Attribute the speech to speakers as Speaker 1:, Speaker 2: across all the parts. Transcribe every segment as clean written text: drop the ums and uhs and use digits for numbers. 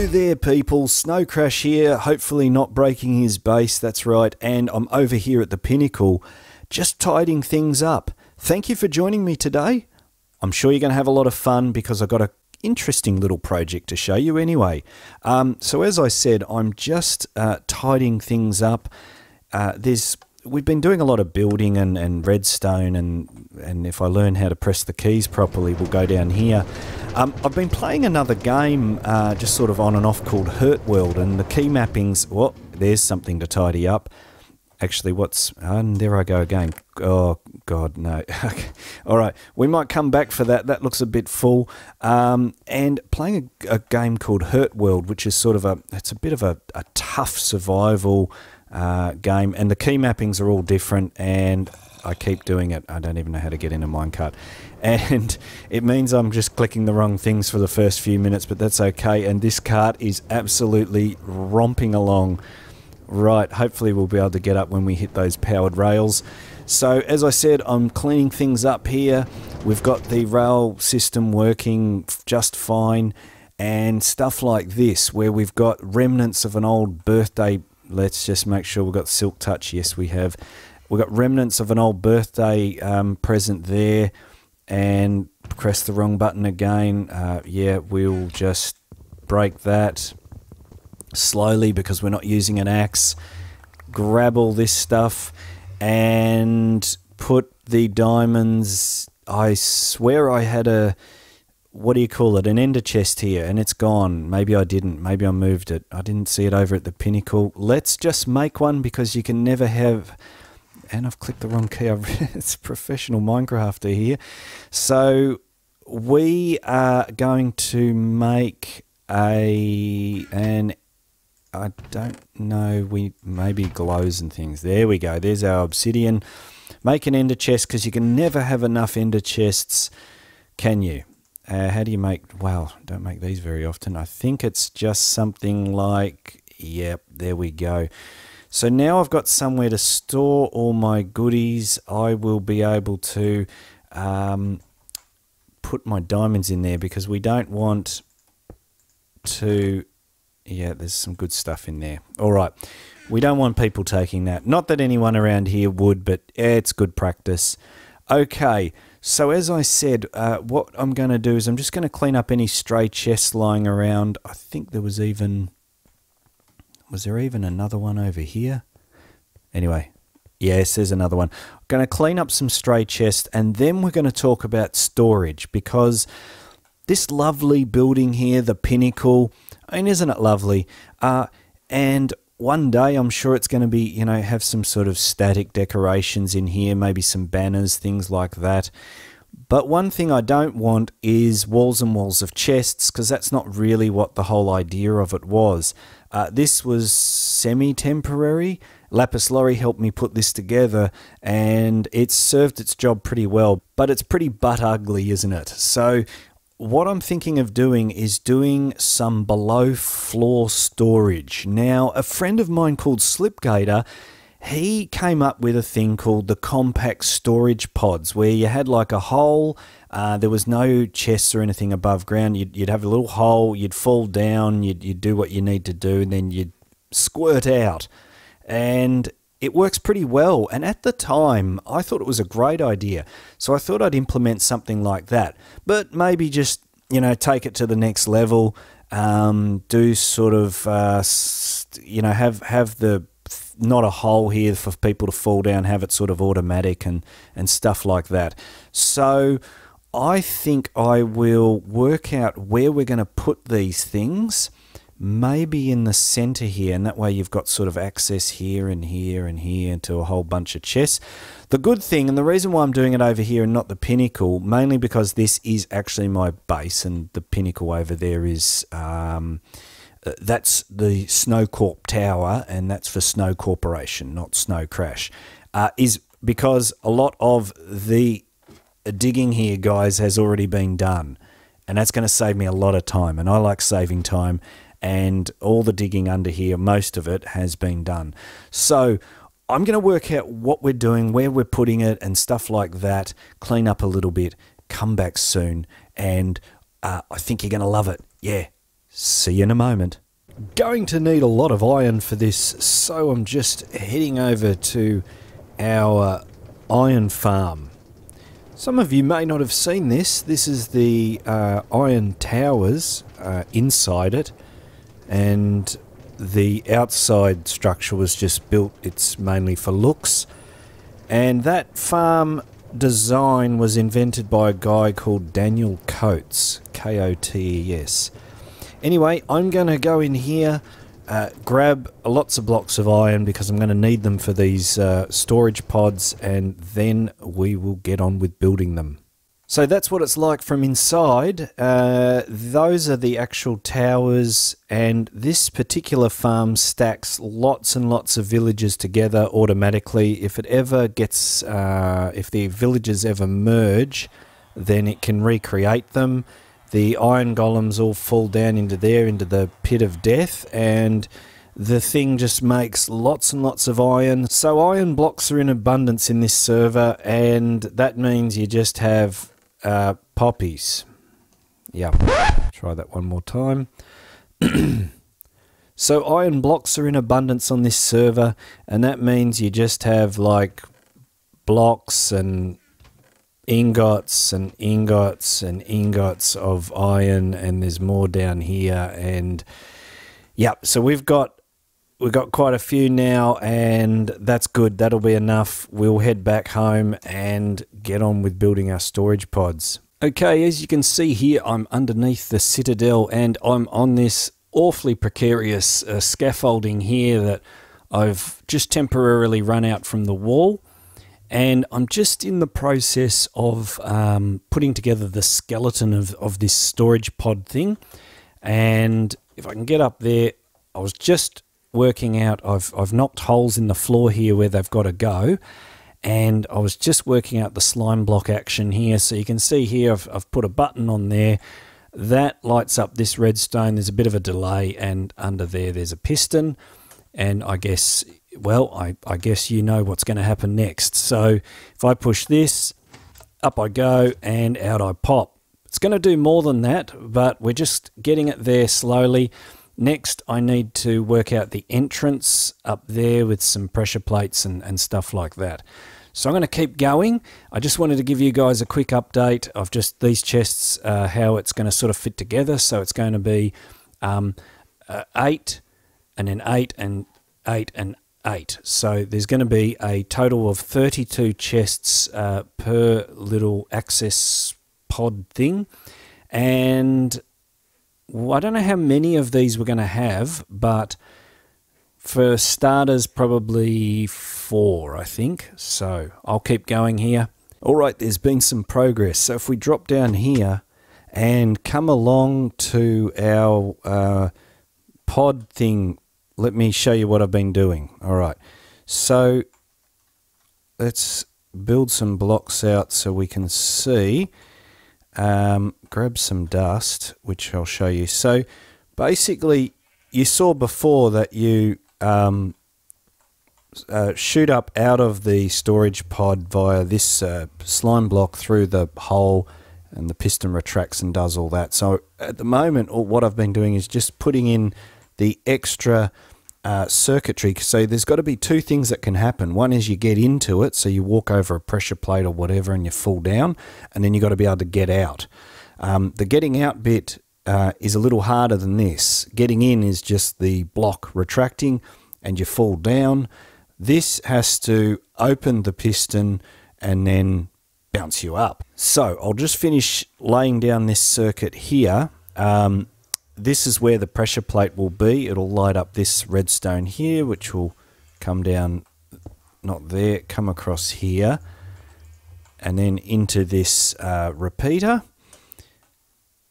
Speaker 1: Hello there people, Snowcrash here, hopefully not breaking his base, that's right, and I'm over here at the pinnacle, just tidying things up. Thank you for joining me today. I'm sure you're going to have a lot of fun because I've got an interesting little project to show you anyway. So as I said, I'm just tidying things up. We've been doing a lot of building and redstone, and if I learn how to press the keys properly, we'll go down here. I've been playing another game just sort of on and off called Hurt World, and the key mappings, well, there's something to tidy up. Actually, there I go again. Oh, God, no. All right, we might come back for that. That looks a bit full. And playing a game called Hurt World, which is sort of it's a bit of a tough survival game, and the key mappings are all different, and I keep doing it. I don't even know how to get in a minecart, and it means I'm just clicking the wrong things for the first few minutes, but that's okay. And this cart is absolutely romping along. Right, hopefully we'll be able to get up when we hit those powered rails. So as I said, I'm cleaning things up here. We've got the rail system working just fine, and stuff like this where we've got remnants of an old birthday. Let's just make sure we've got Silk Touch. Yes, we have. We've got remnants of an old birthday present there, and press the wrong button again. Yeah, we'll just break that slowly because we're not using an axe. Grab all this stuff and put the diamonds. I swear I had a, what do you call it, an ender chest here, and it's gone. Maybe I didn't. Maybe I moved it. I didn't see it over at the pinnacle. Let's just make one because you can never have... And I've clicked the wrong key. It's professional Minecrafter here. So we are going to make I don't know, maybe glows and things. There we go. There's our obsidian. Make an ender chest because you can never have enough ender chests, can you? How do you make... Wow, don't make these very often. I think it's just something like... Yep, there we go. So now I've got somewhere to store all my goodies. I will be able to put my diamonds in there because we don't want to... Yeah, there's some good stuff in there. All right. We don't want people taking that. Not that anyone around here would, but it's good practice. Okay. So as I said, what I'm going to do is I'm just going to clean up any stray chests lying around. I think there was even... Was there even another one over here? Anyway, yes, there's another one. I'm going to clean up some stray chests, and then we're going to talk about storage, because this lovely building here, the pinnacle, I mean, isn't it lovely? And one day I'm sure it's going to be, you know, have some sort of static decorations in here, maybe some banners, things like that. But one thing I don't want is walls and walls of chests, because that's not really what the whole idea of it was. This was semi-temporary. Lapis Lorry helped me put this together, and it's served its job pretty well, but it's pretty butt ugly, isn't it? So what I'm thinking of doing is doing some below floor storage. Now, a friend of mine called Slipgator, he came up with a thing called the compact storage pods, where you had like a hole, there was no chests or anything above ground. You'd have a little hole, you'd fall down, you'd do what you need to do, and then you'd squirt out. And it works pretty well. And at the time, I thought it was a great idea. So I thought I'd implement something like that. But maybe just, you know, take it to the next level, do sort of, you know, have the... not a hole here for people to fall down, have it sort of automatic and stuff like that. So I think I will work out where we're going to put these things, maybe in the center here, and that way you've got sort of access here and here and here to a whole bunch of chests. The good thing, and the reason why I'm doing it over here and not the pinnacle, mainly because this is actually my base, and the pinnacle over there is... that's the Snow Corp Tower, and that's for Snow Corporation, not Snowcrash, is because a lot of the digging here, guys, has already been done, and that's going to save me a lot of time, and I like saving time, and all the digging under here, most of it has been done. So I'm going to work out what we're doing, where we're putting it, and stuff like that, clean up a little bit, come back soon, and I think you're going to love it. Yeah. See you in a moment. Going to need a lot of iron for this, so I'm just heading over to our iron farm. Some of you may not have seen this. This is the iron towers inside it, and the outside structure was just built. It's mainly for looks, and that farm design was invented by a guy called Daniel Coates, K-O-T-E-S. Anyway, I'm going to go in here, grab lots of blocks of iron because I'm going to need them for these storage pods, and then we will get on with building them. So that's what it's like from inside. Those are the actual towers, and this particular farm stacks lots and lots of villages together automatically. If it ever gets, if the villages ever merge, then it can recreate them. The iron golems all fall down into there, into the pit of death, and the thing just makes lots and lots of iron. So iron blocks are in abundance in this server, and that means you just have poppies. Yeah, try that one more time. So iron blocks are in abundance on this server, and that means you just have like blocks and ingots and ingots and ingots of iron, and there's more down here. And yeah, so we've got quite a few now, and that's good. That'll be enough. We'll head back home and get on with building our storage pods. Okay, as you can see here, I'm underneath the citadel, and I'm on this awfully precarious scaffolding here that I've just temporarily run out from the wall. And I'm just in the process of putting together the skeleton of this storage pod thing. And if I can get up there, I was just working out, I've knocked holes in the floor here where they've got to go, and I was just working out the slime block action here. So you can see here I've put a button on there that lights up this redstone. There's a bit of a delay, and under there's a piston, and I guess, well, I guess you know what's going to happen next. So if I push this, up I go and out I pop. It's going to do more than that, but we're just getting it there slowly. Next, I need to work out the entrance up there with some pressure plates and stuff like that. So I'm going to keep going. I just wanted to give you guys a quick update of just these chests, how it's going to sort of fit together. So it's going to be 8 and then 8 and 8 and 8. So there's going to be a total of 32 chests per little access pod thing. And I don't know how many of these we're going to have, but for starters, probably 4, I think. So I'll keep going here. All right, there's been some progress. So if we drop down here and come along to our pod thing, let me show you what I've been doing. All right, so let's build some blocks out so we can see. Grab some dust, which I'll show you. So basically, you saw before that you shoot up out of the storage pod via this slime block through the hole, and the piston retracts and does all that. So at the moment, what I've been doing is just putting in the extra circuitry. So there's got to be 2 things that can happen. One is you get into it, so you walk over a pressure plate or whatever and you fall down, and then you got to be able to get out. The getting out bit is a little harder than this. Getting in is just the block retracting and you fall down. This has to open the piston and then bounce you up. So I'll just finish laying down this circuit here. This is where the pressure plate will be. It'll light up this redstone here, which will come down, not there, come across here, and then into this repeater.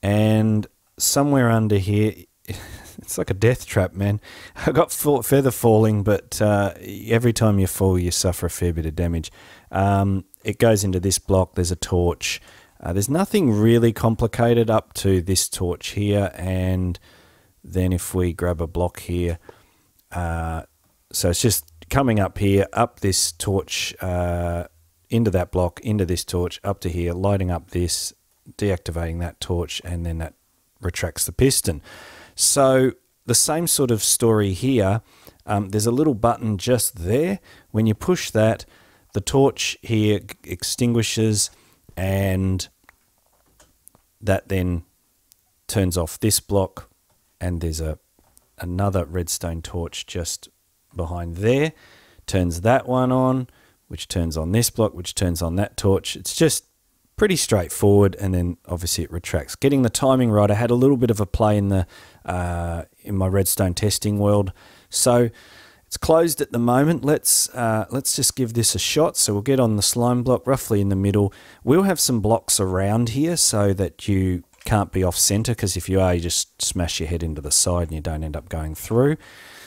Speaker 1: And somewhere under here, it's like a death trap, man. I got feather falling, but every time you fall, you suffer a fair bit of damage. It goes into this block. There's a torch. There's nothing really complicated up to this torch here, and then if we grab a block here, so it's just coming up here, up this torch, into that block, into this torch, up to here, lighting up this, deactivating that torch, and then that retracts the piston. So the same sort of story here. There's a little button just there. When you push that, the torch here extinguishes, and that then turns off this block, and there's another redstone torch just behind there. Turns that one on, which turns on this block, which turns on that torch. It's just pretty straightforward, and then obviously it retracts. Getting the timing right, I had a little bit of a play in my redstone testing world. So it's closed at the moment. Let's just give this a shot. So we'll get on the slime block roughly in the middle. We'll have some blocks around here so that you can't be off center, because if you are, you just smash your head into the side and you don't end up going through.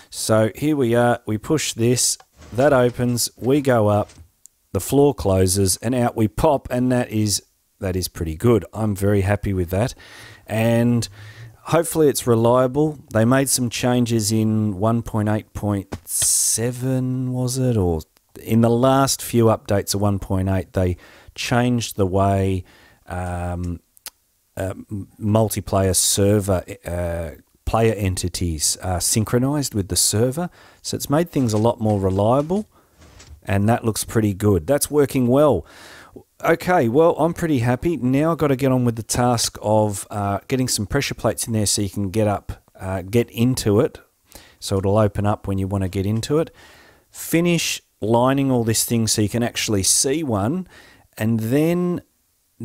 Speaker 1: So here we are. We push this. That opens, we go up, the floor closes, and out we pop, and that is pretty good. I'm very happy with that, and hopefully it's reliable. They made some changes in 1.8.7, was it? Or in the last few updates of 1.8, they changed the way multiplayer server player entities are synchronized with the server. So it's made things a lot more reliable, and that looks pretty good. That's working well. Okay, well, I'm pretty happy. Now I've got to get on with the task of getting some pressure plates in there so you can get into it. So it'll open up when you want to get into it. Finish lining all this thing so you can actually see one, and then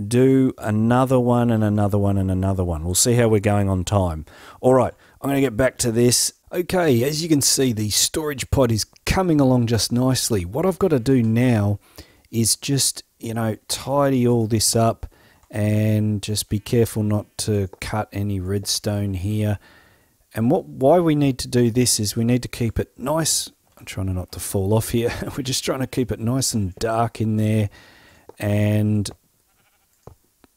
Speaker 1: do another one and another one and another one. We'll see how we're going on time. All right, I'm going to get back to this. Okay, as you can see, the storage pod is coming along just nicely. What I've got to do now is just, tidy all this up, and just be careful not to cut any redstone here. And why we need to do this is we need to keep it nice. I'm trying not to fall off here. We're just trying to keep it nice and dark in there, and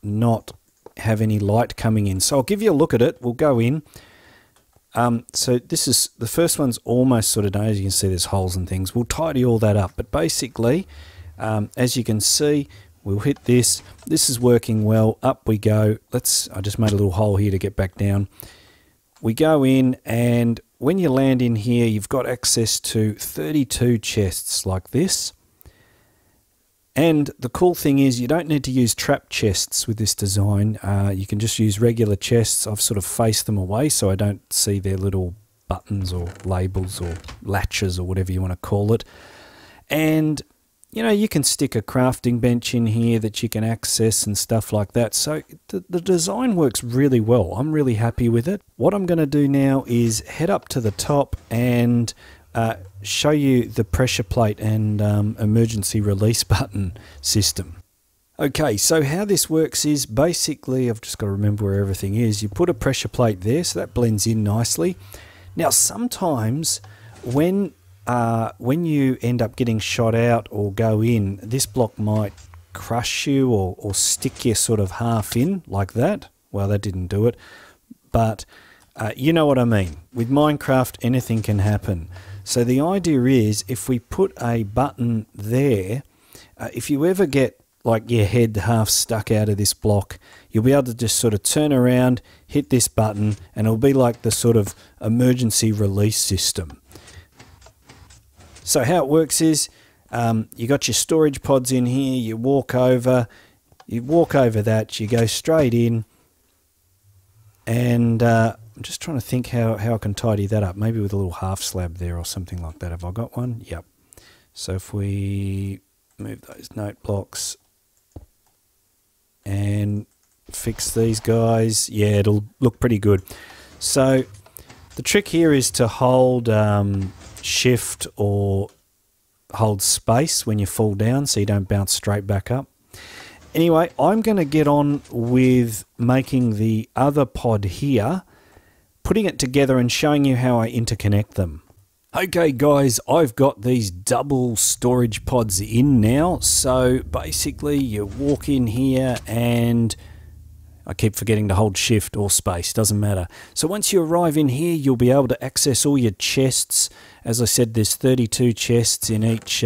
Speaker 1: not have any light coming in. So I'll give you a look at it. We'll go in. So this is the first one's almost sort of done. As you can see, there's holes and things. We'll tidy all that up. But basically, as you can see, we'll hit this. This is working well. Up we go. I just made a little hole here to get back down. We go in, and when you land in here, you've got access to 32 chests like this. And the cool thing is you don't need to use trap chests with this design. You can just use regular chests. I've sort of faced them away so I don't see their little buttons or labels or latches or whatever you want to call it. And, you can stick a crafting bench in here that you can access and stuff like that. So the design works really well. I'm really happy with it. What I'm going to do now is head up to the top and show you the pressure plate and emergency release button system. Okay, so how this works is basically, I've just got to remember where everything is. You put a pressure plate there, so that blends in nicely. Now, sometimes when you end up getting shot out or go in, this block might crush you or stick you sort of half in like that. Well, that didn't do it, but you know what I mean. With Minecraft, anything can happen. So the idea is, if we put a button there, if you ever get like your head half stuck out of this block, you'll be able to just sort of turn around, hit this button, and it'll be like the sort of emergency release system. So how it works is, you got your storage pods in here, you walk over that, you go straight in, and I'm just trying to think how I can tidy that up. Maybe with a little half slab there or something like that. Have I got one? Yep. So if we move those note blocks and fix these guys, yeah, it'll look pretty good. So the trick here is to hold shift or hold space when you fall down so you don't bounce straight back up. Anyway, I'm going to get on with making the other pod here, putting it together and showing you how I interconnect them. Okay guys, I've got these double storage pods in now. So basically you walk in here, and I keep forgetting to hold shift or space, doesn't matter. So once you arrive in here, you'll be able to access all your chests. As I said, there's 32 chests in each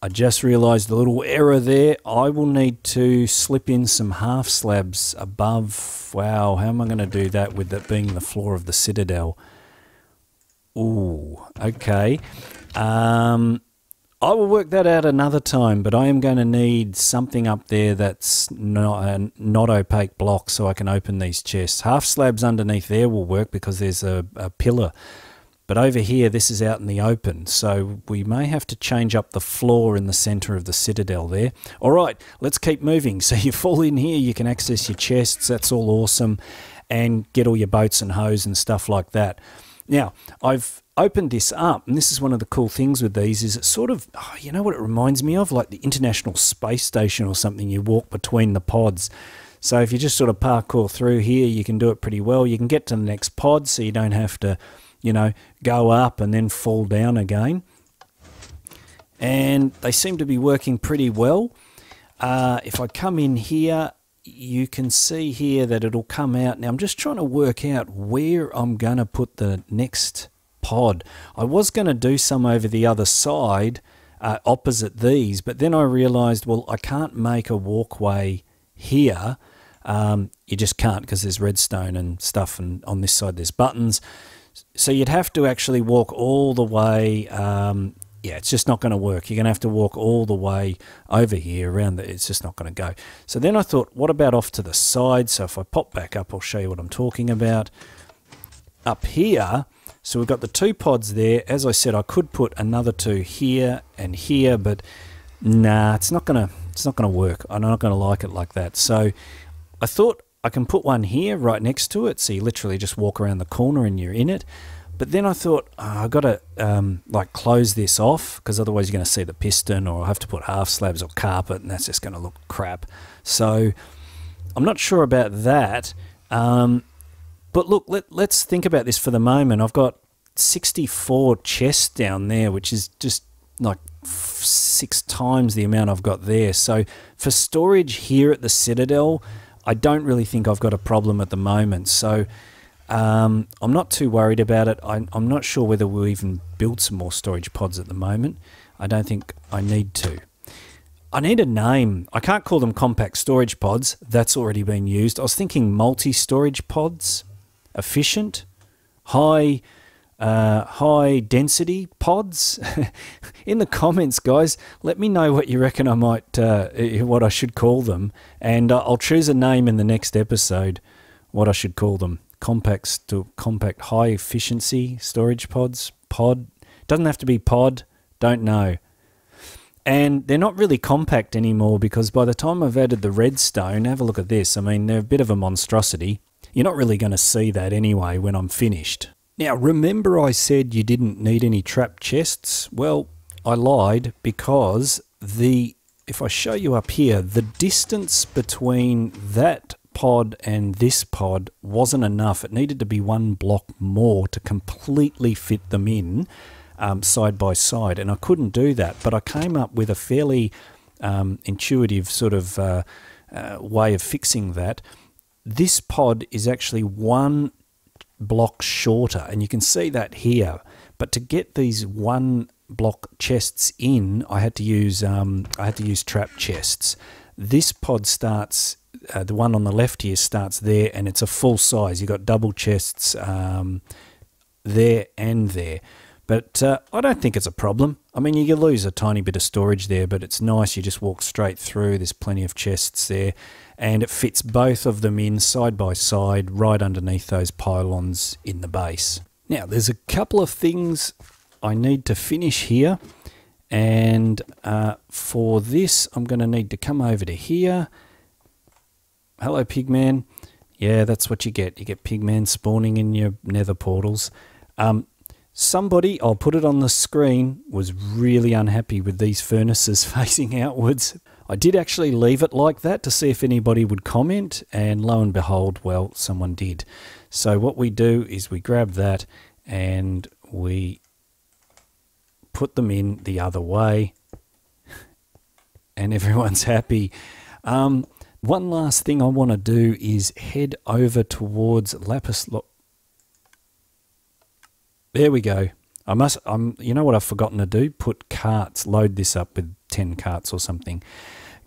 Speaker 1: I just realised a little error there. I will need to slip in some half slabs above. Wow, how am I going to do that with that being the floor of the citadel? Ooh, okay. I will work that out another time, but I am going to need something up there that's not opaque block so I can open these chests. Half slabs underneath there will work because there's a pillar. But over here, this is out in the open, so we may have to change up the floor in the centre of the citadel there. All right, let's keep moving. So you fall in here, you can access your chests, that's all awesome, and get all your boats and hoes and stuff like that. Now, I've opened this up, and this is one of the cool things with these, is it sort of, you know what it reminds me of? Like the International Space Station or something, you walk between the pods. So if you just sort of parkour through here, you can do it pretty well. You can get to the next pod, so you don't have to, you know, go up and then fall down again. And they seem to be working pretty well. If I come in here, you can see here that it'll come out. Now I'm just trying to work out where I'm going to put the next pod. I was going to do some over the other side, opposite these, but then I realized, well, I can't make a walkway here. You just can't because there's redstone and stuff, and on this side there's buttons. So you'd have to actually walk all the way. Yeah, it's just not going to work. You're going to have to walk all the way over here around the, it's just not going to go. So then I thought, what about off to the side? So if I pop back up, I'll show you what I'm talking about. Up here, so we've got the two pods there. As I said, I could put another two here and here, but nah, it's not going to work. I'm not going to like it like that. So I thought I can put one here right next to it. So you literally just walk around the corner and you're in it. But then I thought, I've got to like close this off because otherwise you're going to see the piston, or I'll have to put half slabs or carpet, and that's just going to look crap. So I'm not sure about that. But look, let's think about this for the moment. I've got 64 chests down there, which is just like 6 times the amount I've got there. So for storage here at the Citadel, I don't really think I've got a problem at the moment. So I'm not too worried about it. I'm not sure whether we'll even build some more storage pods at the moment. I don't think I need to. I need a name. I can't call them compact storage pods. That's already been used. I was thinking multi-storage pods, efficient, high density pods. In the comments, guys, let me know what you reckon I might, what I should call them, and I'll choose a name in the next episode. What I should call them. Compact high efficiency storage pods. Pod doesn't have to be pod. Don't know. And they're not really compact anymore because by the time I've added the redstone, have a look at this. I mean, they're a bit of a monstrosity. You're not really going to see that anyway when I'm finished. Now, remember I said you didn't need any trap chests? Well, I lied because if I show you up here, the distance between that pod and this pod wasn't enough. It needed to be 1 block more to completely fit them in side by side, and I couldn't do that. But I came up with a fairly intuitive sort of way of fixing that. This pod is actually 1 block shorter, and you can see that here. But to get these 1 block chests in, I had to use trap chests. This pod starts. The one on the left here starts there, and it's a full size. You've got double chests there and there. But I don't think it's a problem. I mean, you can lose a tiny bit of storage there, but it's nice. You just walk straight through. There's plenty of chests there, and it fits both of them in side by side right underneath those pylons in the base. Now, there's a couple of things I need to finish here, and for this, I'm going to need to come over to here. Hello, Pigman. Yeah, that's what you get. You get Pigman spawning in your nether portals. Somebody, I'll put it on the screen, was really unhappy with these furnaces facing outwards. I did actually leave it like that to see if anybody would comment, and lo and behold, well, someone did. So what we do is we grab that and we put them in the other way, and everyone's happy. One last thing I want to do is head over towards Lapis. There we go. You know what I've forgotten to do? Put carts, load this up with 10 carts or something.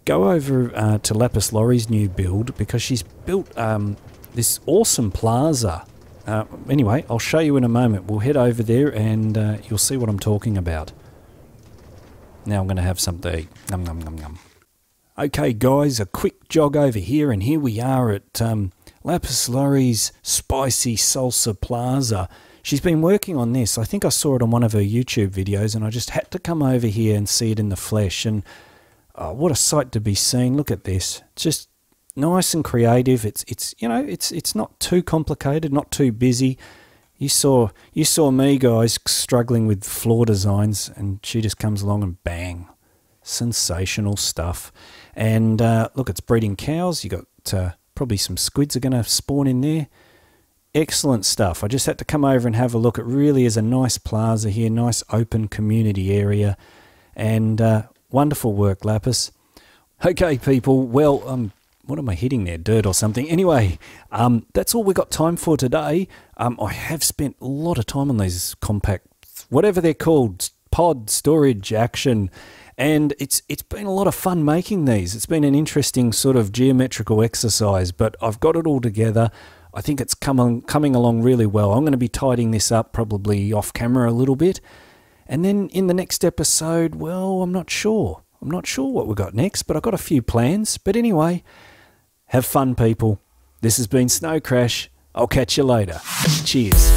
Speaker 1: Go over to Lapis Laurie's new build, because she's built this awesome plaza. Anyway, I'll show you in a moment. We'll head over there and you'll see what I'm talking about. Now I'm going to have something to eat. Nom, nom, nom, nom. Okay guys, a quick jog over here, and here we are at Lapis Laurie's Spicy Salsa Plaza. She's been working on this. I think I saw it on one of her YouTube videos, and I just had to come over here and see it in the flesh. And what a sight to be seen. Look at this. It's just nice and creative. It's you know, it's not too complicated, not too busy. You saw me, guys, struggling with floor designs, and she just comes along and bang. Sensational stuff. And look, it's breeding cows. You got probably some squids are going to spawn in there. Excellent stuff. I just had to come over and have a look. It really is a nice plaza here, nice open community area, and wonderful work, Lapis. Okay, people. Well, what am I hitting there? Dirt or something? Anyway, that's all we got time for today. I have spent a lot of time on these compact, whatever they're called, pod storage action. And it's been a lot of fun making these. It's been an interesting sort of geometrical exercise, but I've got it all together. I think it's coming along really well. I'm going to be tidying this up probably off camera a little bit. And then in the next episode, well, I'm not sure. I'm not sure what we've got next, but I've got a few plans. But anyway, have fun, people. This has been Snowcrash. I'll catch you later. Cheers.